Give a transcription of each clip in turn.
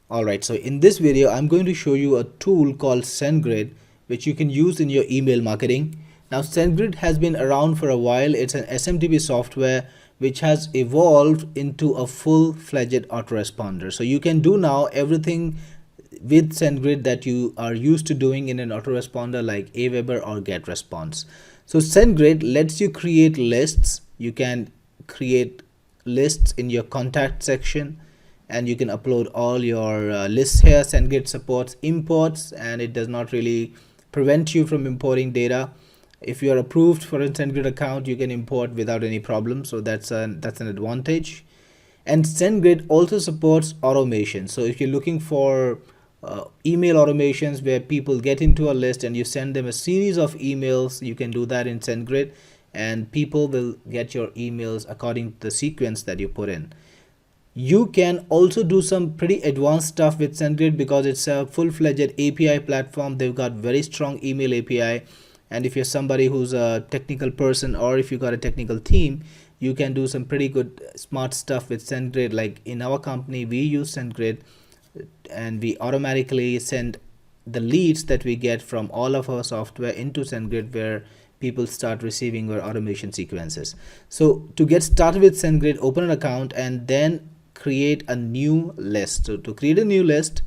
Alright, so in this video, I'm going to show you a tool called Sendgrid, which you can use in your email marketing. Now, Sendgrid has been around for a while. It's an SMTP software which has evolved into a full-fledged autoresponder. So you can do now everything with Sendgrid that you are used to doing in an autoresponder like Aweber or GetResponse. So Sendgrid lets you create lists. You can create lists in your contact section, and you can upload all your lists here. Sendgrid supports imports, and it does not really prevent you from importing data. If you are approved for a Sendgrid account, you can import without any problem. So that's an advantage. And Sendgrid also supports automation. So if you're looking for email automations where people get into a list and you send them a series of emails, you can do that in Sendgrid, and people will get your emails according to the sequence that you put in. You can also do some pretty advanced stuff with Sendgrid because it's a full-fledged API platform. They've got very strong email API, and if you're somebody who's a technical person, or if you got a technical team, you can do some pretty good smart stuff with Sendgrid. Like in our company, we use Sendgrid, and we automatically send the leads that we get from all of our software into Sendgrid, where people start receiving our automation sequences. So to get started with Sendgrid, open an account and then create a new list. So to create a new list,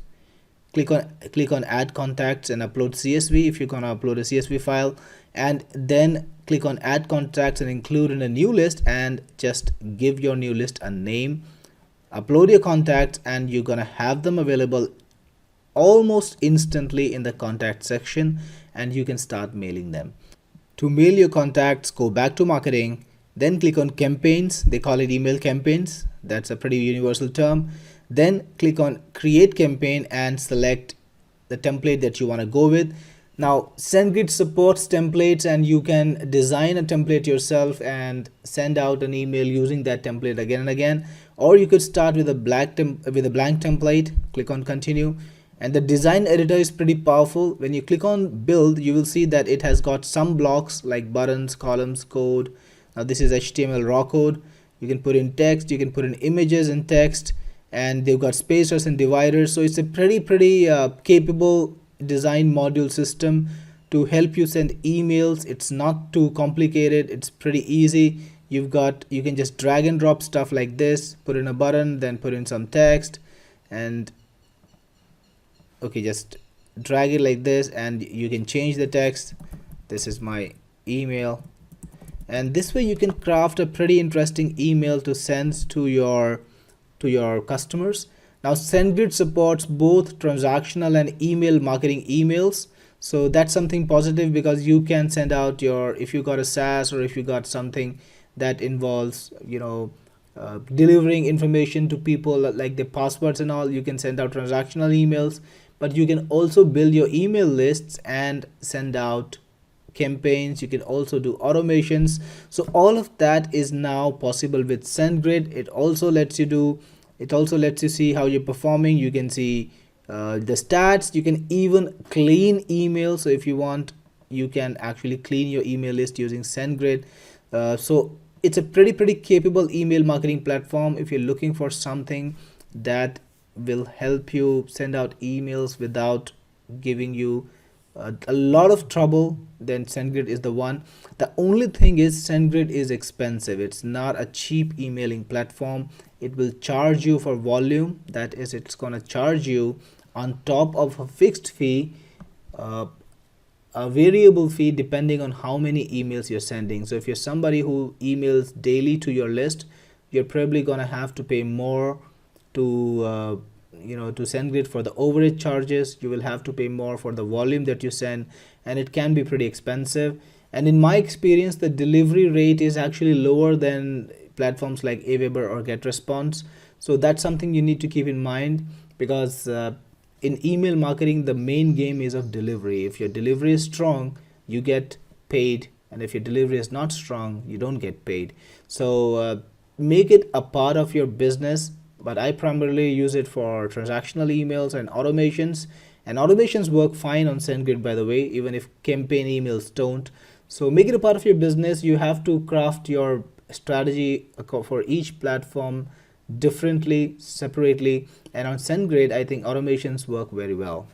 click on add contacts and upload CSV if you're gonna upload a CSV file, and then click on add contacts and include in a new list, and just give your new list a name. Upload your contacts, and you're gonna have them available almost instantly in the contact section, and you can start mailing them. To mail your contacts, go back to marketing, then click on campaigns. They call it email campaigns. That's a pretty universal term. Then click on create campaign and select the template that you want to go with. Now, Sendgrid supports templates, and you can design a template yourself and send out an email using that template again and again. Or you could start with a blank template, click on continue. And the design editor is pretty powerful. When you click on build, you will see that it has got some blocks like buttons, columns, code. Now this is HTML raw code. You can put in text, you can put in images and text, and they've got spacers and dividers. So it's a pretty capable design module system to help you send emails. It's not too complicated. It's pretty easy. You can just drag and drop stuff like this, put in a button, then put in some text, and okay, just drag it like this, and you can change the text. This is my email, and this way you can craft a pretty interesting email to send to your customers. Now Sendgrid supports both transactional and email marketing emails, so that's something positive, because you can send out your, if you got a SaaS or if you got something that involves delivering information to people like the passwords and all, you can send out transactional emails. But you can also build your email lists and send out campaigns. You can also do automations. So all of that is now possible with Sendgrid. It also lets you see how you're performing. You can see the stats. You can even clean emails. So if you want, you can actually clean your email list using Sendgrid. So it's a pretty capable email marketing platform. If you're looking for something that will help you send out emails without giving you a lot of trouble, then Sendgrid is the one. The only thing is, Sendgrid is expensive. It's not a cheap emailing platform. It will charge you for volume. That is, it's gonna charge you on top of a fixed fee, a variable fee depending on how many emails you're sending. So if you're somebody who emails daily to your list, you're probably gonna have to pay more to Sendgrid for the overage charges. You will have to pay more for the volume that you send, and it can be pretty expensive. And in my experience, the delivery rate is actually lower than platforms like Aweber or GetResponse. So that's something you need to keep in mind, because in email marketing, the main game is of delivery. If your delivery is strong, you get paid, and if your delivery is not strong, you don't get paid. So make it a part of your business. But I primarily use it for transactional emails and automations. And automations work fine on Sendgrid, by the way, even if campaign emails don't. So make it a part of your business. You have to craft your strategy for each platform differently, separately, and on SendGrid, I think automations work very well.